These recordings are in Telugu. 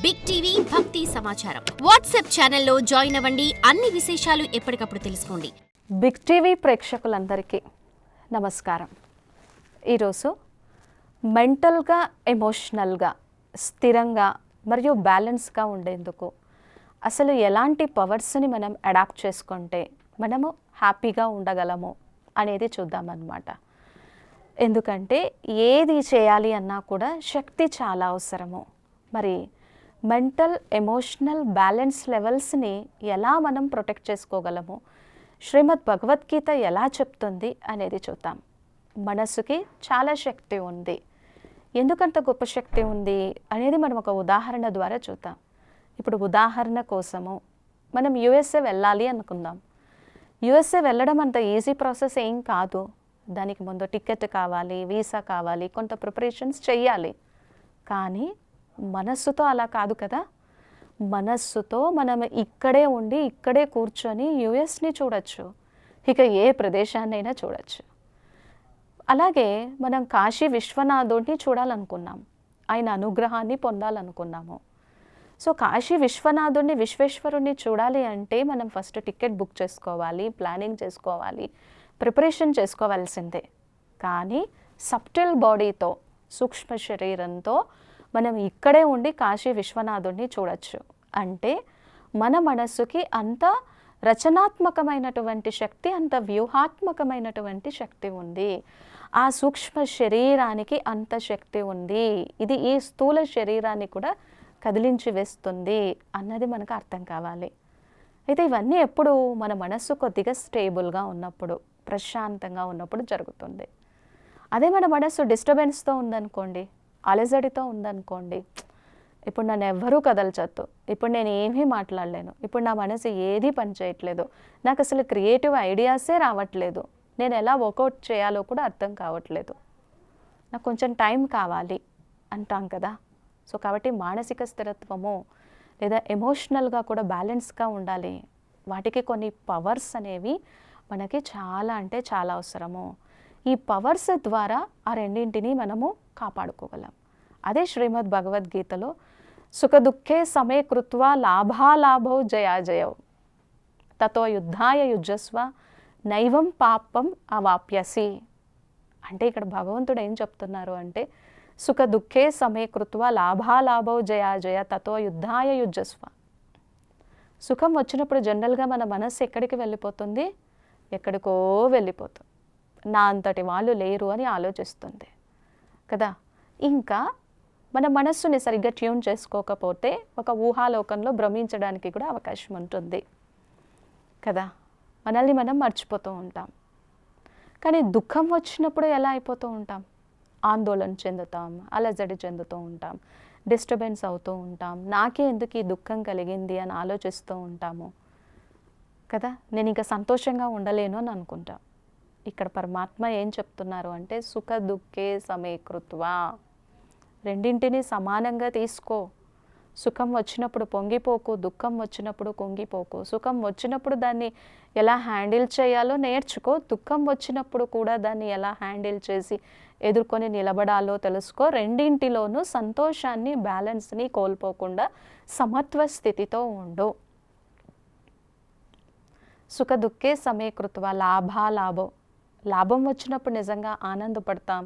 బిగ్ టీవీ భక్తి సమాచారం వాట్సాప్ ఛానల్లో జాయిన్ అవ్వండి. అన్ని విశేషాలు ఎప్పటికప్పుడు తెలుసుకోండి. బిగ్ టీవీ ప్రేక్షకులందరికీ నమస్కారం. ఈరోజు మెంటల్గా, ఎమోషనల్గా స్థిరంగా మరియు బ్యాలెన్స్గా ఉండేందుకు అసలు ఎలాంటి పవర్స్ని మనం అడాప్ట్ చేసుకుంటే మనము హ్యాపీగా ఉండగలము అనేది చూద్దామన్నమాట. ఎందుకంటే ఏది చేయాలి అన్నా కూడా శక్తి చాలా అవసరము. మరి మెంటల్, ఎమోషనల్ బ్యాలెన్స్ లెవెల్స్ని ఎలా మనం ప్రొటెక్ట్ చేసుకోగలము, శ్రీమద్ భగవద్గీత ఎలా చెప్తుంది అనేది చూద్దాం. మనసుకి చాలా శక్తి ఉంది. ఎందుకంత గొప్ప శక్తి ఉంది అనేది మనం ఒక ఉదాహరణ ద్వారా చూద్దాం. ఇప్పుడు ఉదాహరణ కోసము మనం యుఎస్ఏ వెళ్ళాలి అనుకుందాం. యుఎస్ఏ వెళ్ళడం అంత ఈజీ ప్రాసెస్ ఏం కాదు. దానికి ముందు టికెట్ కావాలి, వీసా కావాలి, కొంత ప్రిపరేషన్స్ చెయ్యాలి. కానీ మనస్సుతో అలా కాదు కదా. మనస్సుతో మనం ఇక్కడే ఉండి ఇక్కడే కూర్చొని యుఎస్ని చూడొచ్చు, ఇక ఏ ప్రదేశాన్నైనా చూడొచ్చు. అలాగే మనం కాశీ విశ్వనాథుడిని చూడాలనుకున్నాం, ఆయన అనుగ్రహాన్ని పొందాలనుకున్నాము. సో కాశీ విశ్వనాథుడిని, విశ్వేశ్వరుణ్ణి చూడాలి అంటే మనం ఫస్ట్ టికెట్ బుక్ చేసుకోవాలి, ప్లానింగ్ చేసుకోవాలి, ప్రిపరేషన్ చేసుకోవాల్సిందే. కానీ సబ్టిల్ బాడీతో, సూక్ష్మ శరీరంతో మనం ఇక్కడే ఉండి కాశీ విశ్వనాథుడిని చూడొచ్చు. అంటే మన మనస్సుకి అంత రచనాత్మకమైనటువంటి శక్తి, అంత వ్యూహాత్మకమైనటువంటి శక్తి ఉంది. ఆ సూక్ష్మ శరీరానికి అంత శక్తి ఉంది. ఇది ఈ స్థూల శరీరాన్ని కూడా కదిలించి వేస్తుంది అన్నది మనకు అర్థం కావాలి. అయితే ఇవన్నీ ఎప్పుడు మన మనస్సు కొద్దిగా స్టేబుల్గా ఉన్నప్పుడు, ప్రశాంతంగా ఉన్నప్పుడు జరుగుతుంది. అదే మన మనస్సు డిస్టర్బెన్స్తో ఉందనుకోండి, అలజడితో ఉందనుకోండి, ఇప్పుడు నన్ను ఎవ్వరూ కదల్చొద్దు, ఇప్పుడు నేను ఏమీ మాట్లాడలేను, ఇప్పుడు నా మనసు ఏదీ పని చేయట్లేదు, నాకు అసలు క్రియేటివ్ ఐడియాసే రావట్లేదు, నేను ఎలా వర్కౌట్ చేయాలో కూడా అర్థం కావట్లేదు, నాకు కొంచెం టైం కావాలి అంటాం కదా. సో కాబట్టి మానసిక స్థిరత్వము లేదా ఎమోషనల్గా కూడా బ్యాలెన్స్గా ఉండాలి. వాటికి కొన్ని పవర్స్ అనేవి మనకి చాలా అంటే చాలా అవసరము. ఈ పవర్స్ ద్వారా ఆ రెండింటిని మనము కాపాడుకోగలం. అదే శ్రీమద్ భగవద్గీతలో సుఖ దుఃఖే సమే కృత్వా లాభాలాభౌ జయాజయౌ తతో యుద్ధాయ యుజ్యస్వ నైవం పాపం అవాప్యసి. అంటే ఇక్కడ భగవంతుడు ఏం చెప్తున్నారు అంటే, సుఖ దుఃఖే సమే కృత్వా లాభాలాభౌ జయాజయ తతో యుద్ధాయ యుజ్యస్వ. సుఖం వచ్చినప్పుడు జనరల్గా మన మనస్సు ఎక్కడికి వెళ్ళిపోతుంది, ఎక్కడికో వెళ్ళిపోతుంది, నా అంతటి వాళ్ళు లేరు అని ఆలోచిస్తుంది కదా. ఇంకా మన మనస్సుని సరిగ్గా ట్యూన్ చేసుకోకపోతే ఒక ఊహాలోకంలో భ్రమించడానికి కూడా అవకాశం ఉంటుంది కదా. మనల్ని మనం మర్చిపోతూ ఉంటాం. కానీ దుఃఖం వచ్చినప్పుడు ఎలా అయిపోతూ ఉంటాం, ఆందోళన చెందుతాం, అలజడి చెందుతూ ఉంటాం, డిస్టర్బెన్స్ అవుతూ ఉంటాం, నాకే ఎందుకు ఈ దుఃఖం కలిగింది అని ఆలోచిస్తూ ఉంటాము కదా. నేను ఇంకా సంతోషంగా ఉండలేను అని అనుకుంటాం. ఇక్కడ పరమాత్మ ఏం చెప్తున్నారు అంటే, సుఖ దుఃఖే సమే కృత్వా, రెండింటినీ సమానంగా తీసుకో. సుఖం వచ్చినప్పుడు పొంగిపోకు, దుఃఖం వచ్చినప్పుడు కుంగిపోకు. సుఖం వచ్చినప్పుడు దాన్ని ఎలా హ్యాండిల్ చేయాలో నేర్చుకో, దుఃఖం వచ్చినప్పుడు కూడా దాన్ని ఎలా హ్యాండిల్ చేసి ఎదుర్కొని నిలబడాలో తెలుసుకో. రెండింటిలోనూ సంతోషాన్ని, బ్యాలెన్స్ని కోల్పోకుండా సమత్వ స్థితితో ఉండు. సుఖ దుఃఖే సమే కృత్వా లాభాలాభో. లాభం వచ్చినప్పుడు నిజంగా ఆనందపడతాం,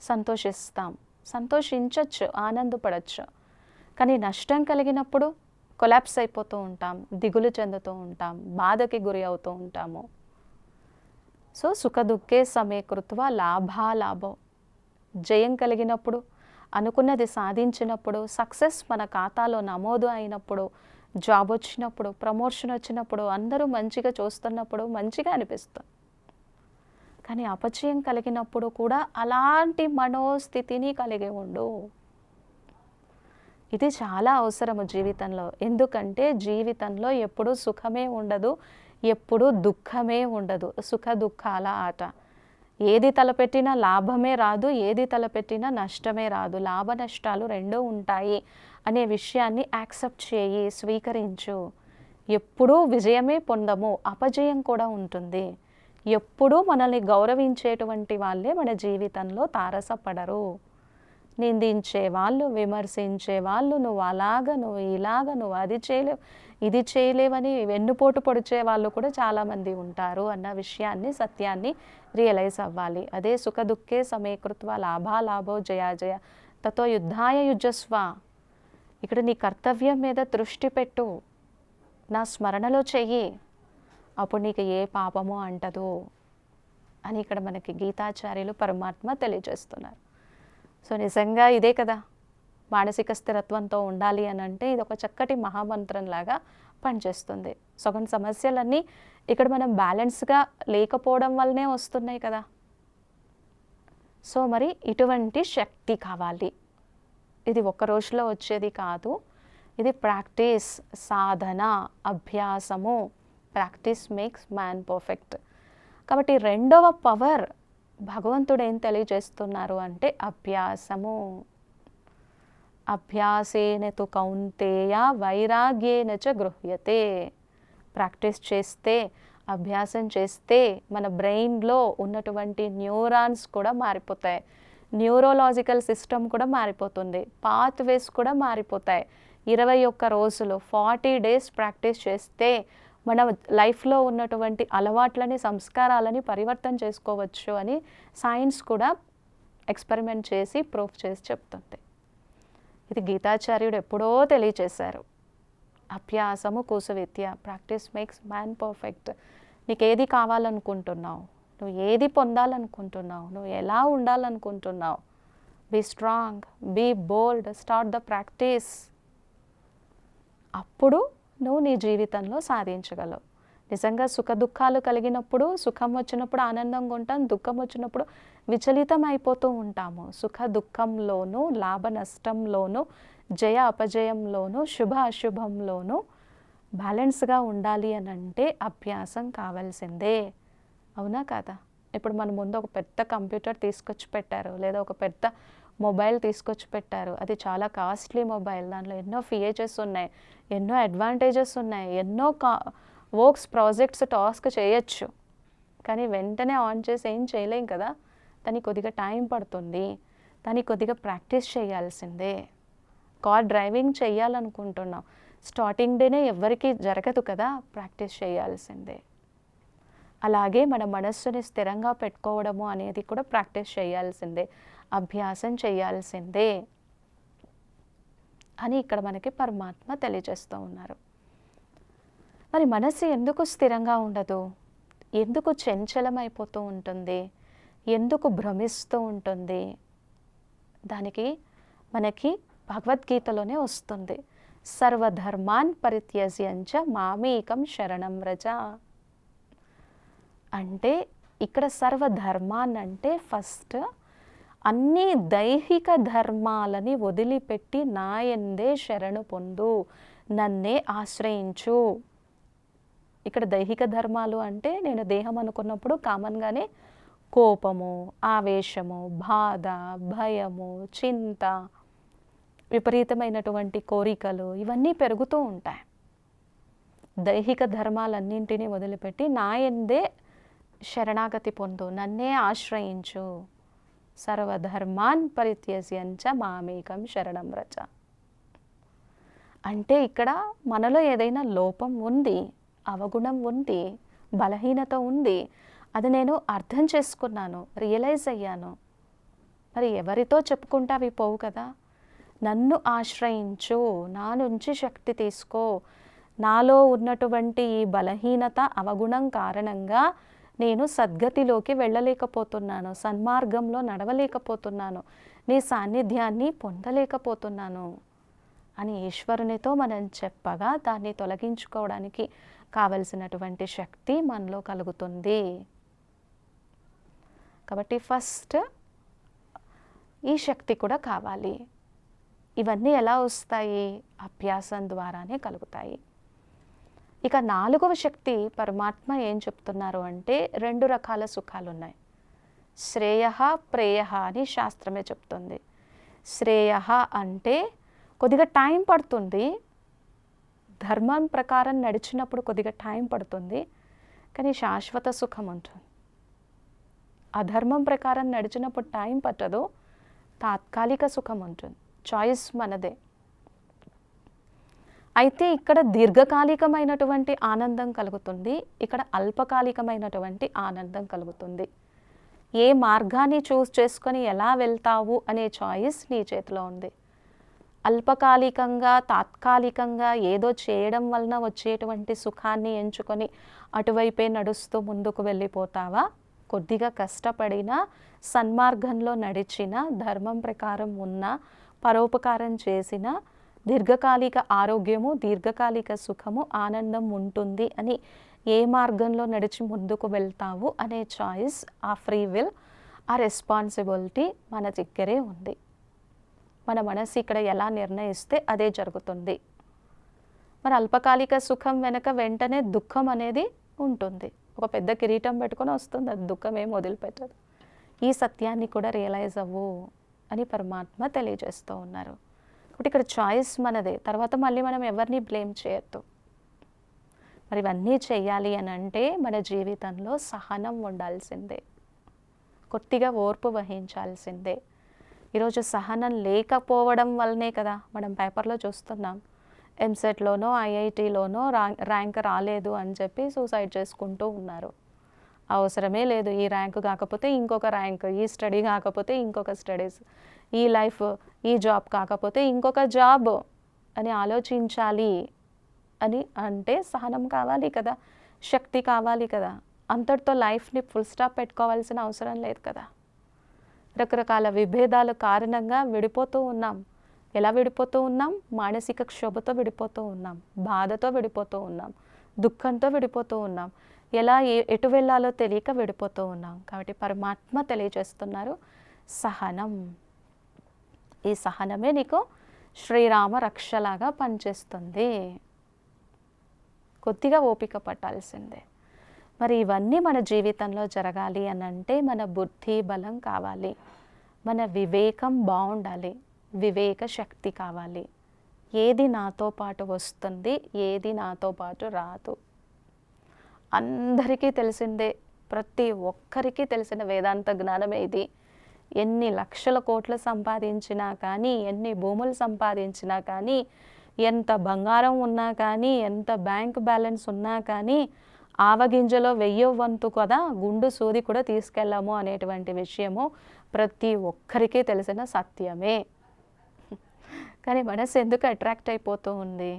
సంతోషిస్తాం, సంతోషించవచ్చు, ఆనందపడవచ్చు. కానీ నష్టం కలిగినప్పుడు కొలాప్స్ అయిపోతూ ఉంటాం, దిగులు చెందుతూ ఉంటాం, బాధకి గురి అవుతూ ఉంటాము. సో సుఖ దుఃఖే సమే కృత్వా లాభాలాభో. జయం కలిగినప్పుడు, అనుకున్నది సాధించినప్పుడు, సక్సెస్ మన ఖాతాలో నమోదు అయినప్పుడు, జాబ్ వచ్చినప్పుడు, ప్రమోషన్ వచ్చినప్పుడు, అందరూ మంచిగా చూస్తున్నప్పుడు మంచిగా అనిపిస్తుంది. కానీ అపజయం కలిగినప్పుడు కూడా అలాంటి మనోస్థితిని కలిగి ఉండు. ఇది చాలా అవసరము జీవితంలో. ఎందుకంటే జీవితంలో ఎప్పుడూ సుఖమే ఉండదు, ఎప్పుడూ దుఃఖమే ఉండదు. సుఖ దుఃఖాల ఆట. ఏది తలపెట్టినా లాభమే రాదు, ఏది తలపెట్టినా నష్టమే రాదు. లాభ నష్టాలు రెండూ ఉంటాయి అనే విషయాన్ని యాక్సెప్ట్ చేయి, స్వీకరించు. ఎప్పుడూ విజయమే పొందము, అపజయం కూడా ఉంటుంది. ఎప్పుడూ మనల్ని గౌరవించేటువంటి వాళ్ళే మన జీవితంలో తారసపడరు. నిందించే వాళ్ళు, విమర్శించే వాళ్ళు, నువ్వు అలాగ, నువ్వు ఇలాగ, నువ్వు అది చేయలేవు, ఇది చేయలేవని వెన్నుపోటు పొడిచే వాళ్ళు కూడా చాలామంది ఉంటారు అన్న విషయాన్ని, సత్యాన్ని రియలైజ్ అవ్వాలి. అదే సుఖ దుఃఖే సమే కృత్వ లాభాలాభో జయాజయ తతో యుద్ధాయ యుజస్వ. ఇక్కడ నీ కర్తవ్యం మీద దృష్టి పెట్టు, నా స్మరణలో చెయ్యి, అప్పుడు నీకు ఏ పాపమో అంటదు అని ఇక్కడ మనకి గీతాచార్యులు పరమాత్మ తెలియజేస్తున్నారు. సో నిజంగా ఇదే కదా మానసిక స్థిరత్వంతో ఉండాలి అని అంటే ఇది ఒక చక్కటి మహామంత్రంలాగా పనిచేస్తుంది. సగం సమస్యలన్నీ ఇక్కడ మనం బ్యాలెన్స్గా లేకపోవడం వల్లనే వస్తున్నాయి కదా. సో మరి ఇటువంటి శక్తి కావాలి. ఇది ఒక్క రోజులో వచ్చేది కాదు, ఇది ప్రాక్టీస్, సాధన, అభ్యాసము. Practice makes man perfect. కాబట్టి రెండవ పవర్ భగవంతుడు ఏం తెలియజేస్తున్నారు అంటే అభ్యాసము. అభ్యాసేన తు కౌంతేయ వైరాగ్యేన చ గృహ్యతే. ప్రాక్టీస్ చేస్తే, అభ్యాసం చేస్తే మన బ్రెయిన్లో ఉన్నటువంటి న్యూరాన్స్ కూడా మారిపోతాయి, న్యూరోలాజికల్ సిస్టమ్ కూడా మారిపోతుంది, పాత్వేస్ కూడా మారిపోతాయి. 21 రోజులు 40 days ప్రాక్టీస్ చేస్తే మన లైఫ్లో ఉన్నటువంటి అలవాట్లని, సంస్కారాలని పరివర్తన చేసుకోవచ్చు అని సైన్స్ కూడా ఎక్స్పెరిమెంట్ చేసి ప్రూఫ్ చేసి చెప్తుంది. ఇది గీతాచార్యుడు ఎప్పుడో తెలియచేశారు. అభ్యాసము కూసవిద్య, ప్రాక్టీస్ మేక్స్ మ్యాన్ పర్ఫెక్ట్. నీకు ఏది కావాలనుకుంటున్నావు, నువ్వు ఏది పొందాలనుకుంటున్నావు, నువ్వు ఎలా ఉండాలనుకుంటున్నావు, be strong, be bold, start the practice. అప్పుడు నువ్వు నీ జీవితంలో సాధించగలవు. నిజంగా సుఖ దుఃఖాలు కలిగినప్పుడు, సుఖం వచ్చినప్పుడు ఆనందంగా ఉంటాం, దుఃఖం వచ్చినప్పుడు విచలితం అయిపోతూ ఉంటాము. సుఖ దుఃఖంలోనూ, లాభ నష్టంలోనూ, జయ అపజయంలోనూ, శుభ అశుభంలోనూ బ్యాలెన్స్గా ఉండాలి అని అంటే అభ్యాసం కావాల్సిందే. అవునా కాదా? ఇప్పుడు మన ముందు ఒక పెద్ద కంప్యూటర్ తీసుకొచ్చి పెట్టారు, లేదా ఒక పెద్ద మొబైల్ తీసుకొచ్చి పెట్టారు. అది చాలా కాస్ట్లీ మొబైల్, దాంట్లో ఎన్నో ఫీచర్స్ ఉన్నాయి, ఎన్నో అడ్వాంటేజెస్ ఉన్నాయి, ఎన్నో వర్క్స్, ప్రాజెక్ట్స్, టాస్క్ చేయొచ్చు. కానీ వెంటనే ఆన్ చేసి ఏం చేయలేం కదా. దానికి కొద్దిగా టైం పడుతుంది, దానికి కొద్దిగా ప్రాక్టీస్ చేయాల్సిందే. కార్ డ్రైవింగ్ చేయాలనుకుంటున్నాం, స్టార్టింగ్ డేనే ఎవరికి జరగదు కదా, ప్రాక్టీస్ చేయాల్సిందే. అలాగే మన మనస్సుని స్థిరంగా పెట్టుకోవడము అనేది కూడా ప్రాక్టీస్ చేయాల్సిందే, అభ్యాసం చేయాల్సిందే అని ఇక్కడ మనకి పరమాత్మ తెలియజేస్తూ ఉన్నారు. మరి మనసు ఎందుకు స్థిరంగా ఉండదు, ఎందుకు చంచలమైపోతూ ఉంటుంది, ఎందుకు భ్రమిస్తూ ఉంటుంది? దానికి మనకి భగవద్గీతలోనే వస్తుంది. సర్వధర్మాన్ పరిత్యజ్యంచ మామేకం శరణం వ్రజ. అంటే ఇక్కడ సర్వధర్మాన్ అంటే ఫస్ట్ అన్ని దైహిక ధర్మాలని వదిలిపెట్టి నా యందే శరణు పొందు, నన్నే ఆశ్రయించు. ఇక్కడ దైహిక ధర్మాలు అంటే నేను దేహం అనుకున్నప్పుడు కామన్గానే కోపము, ఆవేశము, బాధ, భయము, చింత, విపరీతమైనటువంటి కోరికలు ఇవన్నీ పెరుగుతూ ఉంటాయి. దైహిక ధర్మాలన్నింటినీ వదిలిపెట్టి నా యందే శరణాగతి పొందు, నన్నే ఆశ్రయించు. సర్వధర్మాన్ పరిత్యజ్యంచ మామేకం శరణం వ్రజ. అంటే ఇక్కడ మనలో ఏదైనా లోపం ఉంది, అవగుణం ఉంది, బలహీనత ఉంది, అది నేను అర్థం చేసుకున్నాను, రియలైజ్ అయ్యాను. మరి ఎవరితో చెప్పుకుంటే అవి పోవు కదా. నన్ను ఆశ్రయించు, నా నుంచి శక్తి తీసుకో. నాలో ఉన్నటువంటి ఈ బలహీనత, అవగుణం కారణంగా నేను సద్గతిలోకి వెళ్ళలేకపోతున్నాను, సన్మార్గంలో నడవలేకపోతున్నాను, నీ సాన్నిధ్యాన్ని పొందలేకపోతున్నాను అని ఈశ్వరునితో మనం చెప్పగా దాన్ని తొలగించుకోవడానికి కావలసినటువంటి శక్తి మనలో కలుగుతుంది. కాబట్టి ఫస్ట్ ఈ శక్తి కూడా కావాలి. ఇవన్నీ ఎలా వస్తాయి? అభ్యాసం ద్వారానే కలుగుతాయి. ఇక 4వ శక్తి పరమాత్మ ఏం చెప్తున్నారు అంటే 2 రకాల సుఖాలు ఉన్నాయి. శ్రేయ ప్రేయ అని శాస్త్రమే చెప్తుంది. శ్రేయ అంటే కొద్దిగా టైం పడుతుంది, ధర్మం ప్రకారం నడిచినప్పుడు కొద్దిగా టైం పడుతుంది, కానీ శాశ్వత సుఖం ఉంటుంది. అధర్మం ప్రకారం నడిచినప్పుడు టైం పట్టదు, తాత్కాలిక సుఖం ఉంటుంది, చాయిస్ మనదే. అయితే ఇక్కడ దీర్ఘకాలికమైనటువంటి ఆనందం కలుగుతుంది, ఇక్కడ అల్పకాలికమైనటువంటి ఆనందం కలుగుతుంది. ఏ మార్గాన్ని చూస్ చేసుకొని ఎలా వెళ్తావు అనే చాయిస్ నీ చేతిలో ఉంది. అల్పకాలికంగా తాత్కాలికంగా ఏదో చేయడం వలన వచ్చేటువంటి సుఖాన్ని ఎంచుకొని అటువైపే నడుస్తూ ముందుకు వెళ్ళిపోతావా? కొద్దిగా కష్టపడినా, సన్మార్గంలో నడిచిన, ధర్మం ప్రకారం ఉన్న, పరోపకారం చేసిన దీర్ఘకాలిక ఆరోగ్యము, దీర్ఘకాలిక సుఖము, ఆనందం ఉంటుంది అని ఏ మార్గంలో నడిచి ముందుకు వెళ్తావు అనే చాయిస్, ఆ ఫ్రీ విల్, ఆ రెస్పాన్సిబిలిటీ మన దగ్గరే ఉంది. మన మనసు ఇక్కడ ఎలా నిర్ణయిస్తే అదే జరుగుతుంది. మరి అల్పకాలిక సుఖం వెనక వెంటనే దుఃఖం అనేది ఉంటుంది. ఒక పెద్ద కిరీటం పెట్టుకొని వస్తుంది, అది దుఃఖం ఏం వదిలిపెట్టదు. ఈ సత్యాన్ని కూడా రియలైజ్ అవ్వు అని పరమాత్మ తెలియజేస్తూ ఉన్నారు. కాబట్టి ఇక్కడ చాయిస్ మనదే. తర్వాత మళ్ళీ మనం ఎవరిని బ్లేమ్ చేయొద్దు. మరి ఇవన్నీ చెయ్యాలి అని అంటే మన జీవితంలో సహనం ఉండాల్సిందే, కొద్దిగా ఓర్పు వహించాల్సిందే. ఈరోజు సహనం లేకపోవడం వల్లనే కదా మనం పేపర్లో చూస్తున్నాం, ఎంసెట్లోనో ఐఐటీలోనో ర్యాంక్ రాలేదు అని చెప్పి సూసైడ్ చేసుకుంటూ ఉన్నారు. అవసరమే లేదు, ఈ ర్యాంక్ కాకపోతే ఇంకొక ర్యాంక్, ఈ స్టడీ కాకపోతే ఇంకొక స్టడీస్, ఈ లైఫ్, ఈ జాబ్ కాకపోతే ఇంకొక జాబ్ అని ఆలోచించాలి అని అంటే సహనం కావాలి కదా, శక్తి కావాలి కదా. అంతటితో లైఫ్ని ఫుల్ స్టాప్ పెట్టుకోవాల్సిన అవసరం లేదు కదా. రకరకాల విభేదాల కారణంగా విడిపోతూ ఉన్నాం. ఎలా విడిపోతూ ఉన్నాం? మానసిక క్షోభతో విడిపోతూ ఉన్నాం, బాధతో విడిపోతూ ఉన్నాం, దుఃఖంతో విడిపోతూ ఉన్నాం, ఎలా ఎటు వెళ్ళాలో తెలియక విడిపోతూ ఉన్నాం. కాబట్టి పరమాత్మ తెలియజేస్తున్నారు సహనం. ఈ సహనమే నీకు శ్రీరామ రక్షలాగా పనిచేస్తుంది. కొద్దిగా ఓపిక పట్టాల్సిందే. మరి ఇవన్నీ మన జీవితంలో జరగాలి అని అంటే మన బుద్ధి బలం కావాలి, మన వివేకం బాగుండాలి, వివేక శక్తి కావాలి. ఏది నాతో పాటు వస్తుంది, ఏది నాతో పాటు రాదు. అందరికీ తెలిసిందే, ప్రతి ఒక్కరికి తెలిసిన వేదాంత జ్ఞానమే ఇది. ఎన్ని లక్షల కోట్లు సంపాదించినా కానీ, ఎన్ని భూములు సంపాదించినా కానీ, ఎంత బంగారం ఉన్నా కానీ, ఎంత బ్యాంక్ బ్యాలెన్స్ ఉన్నా కానీ, ఆవగింజలో 1000వ వంతు కదా గుండు సూది కూడా తీసుకెళ్ళాము అనేటువంటి విషయము ప్రతి ఒక్కరికి తెలిసిన సత్యమే. కానీ మనసు ఎందుకు అట్రాక్ట్ అయిపోతూ ఉంది?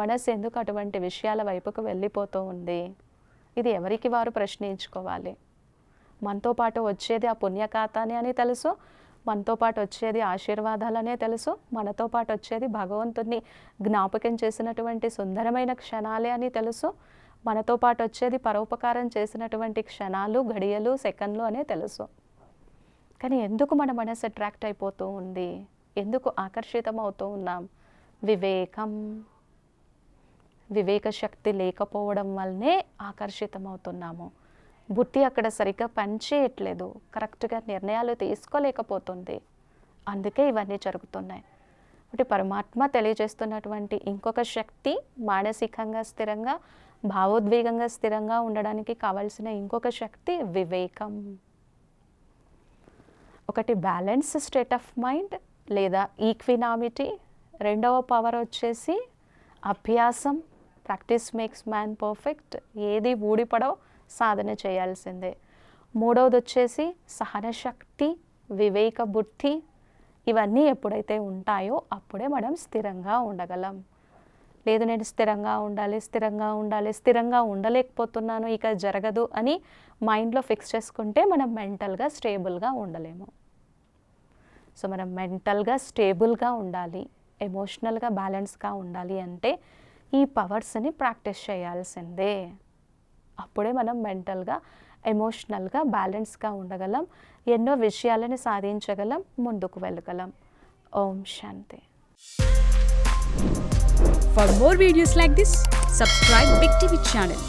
మనసు ఎందుకు అటువంటి విషయాల వైపుకు వెళ్ళిపోతూ ఉంది? ఇది ఎవరికి వారు ప్రశ్నించుకోవాలి. మనతో పాటు వచ్చేది ఆ పుణ్యఖాతానే అని తెలుసు, మనతో పాటు వచ్చేది ఆశీర్వాదాలనే తెలుసు, మనతో పాటు వచ్చేది భగవంతుని జ్ఞాపకం చేసినటువంటి సుందరమైన క్షణాలే అని తెలుసు, మనతో పాటు వచ్చేది పరోపకారం చేసినటువంటి క్షణాలు, గడియలు, సెకండ్లు అనే తెలుసు. కానీ ఎందుకు మన మనసు అట్రాక్ట్ అయిపోతూ ఉంది? ఎందుకు ఆకర్షితం అవుతూ ఉన్నాం? వివేక శక్తి లేకపోవడం వల్లనే ఆకర్షితం అవుతున్నాము. బుద్ధి అక్కడ సరిగ్గా పనిచేయట్లేదు, కరెక్ట్గా నిర్ణయాలు తీసుకోలేకపోతుంది. అందుకే ఇవన్నీ జరుగుతున్నాయి. అంటే పరమాత్మ తెలియజేస్తున్నటువంటి ఇంకొక శక్తి, మానసికంగా స్థిరంగా, భావోద్వేగంగా స్థిరంగా ఉండడానికి కావాల్సిన ఇంకొక శక్తి వివేకం. ఒకటి బ్యాలెన్స్ స్టేట్ ఆఫ్ మైండ్ లేదా ఈక్వినామిటీ. రెండవ పవర్ వచ్చేసి అభ్యాసం, ప్రాక్టీస్ మేక్స్ మ్యాన్ పర్ఫెక్ట్. ఏది ఊడిపడో సాధన చేయాల్సిందే. మూడవది వచ్చేసి సహనశక్తి, వివేక బుద్ధి. ఇవన్నీ ఎప్పుడైతే ఉంటాయో అప్పుడే మనం స్థిరంగా ఉండగలం. లేదు నేను స్థిరంగా ఉండాలి, స్థిరంగా ఉండాలి, స్థిరంగా ఉండలేకపోతున్నాను, ఇక జరగదు అని మైండ్లో ఫిక్స్ చేసుకుంటే మనం మెంటల్గా స్టేబుల్గా ఉండలేము. సో మనం మెంటల్గా స్టేబుల్గా ఉండాలి, ఎమోషనల్గా బ్యాలెన్స్గా ఉండాలి అంటే ఈ పవర్స్ని ప్రాక్టీస్ చేయాల్సిందే. అప్పుడే మనం మెంటల్గా, ఎమోషనల్గా బ్యాలెన్స్గా ఉండగలం, ఎన్నో విషయాలని సాధించగలం, ముందుకు వెళ్ళగలం. ఓం శాంతి. For more videos like this, subscribe Big TV channel.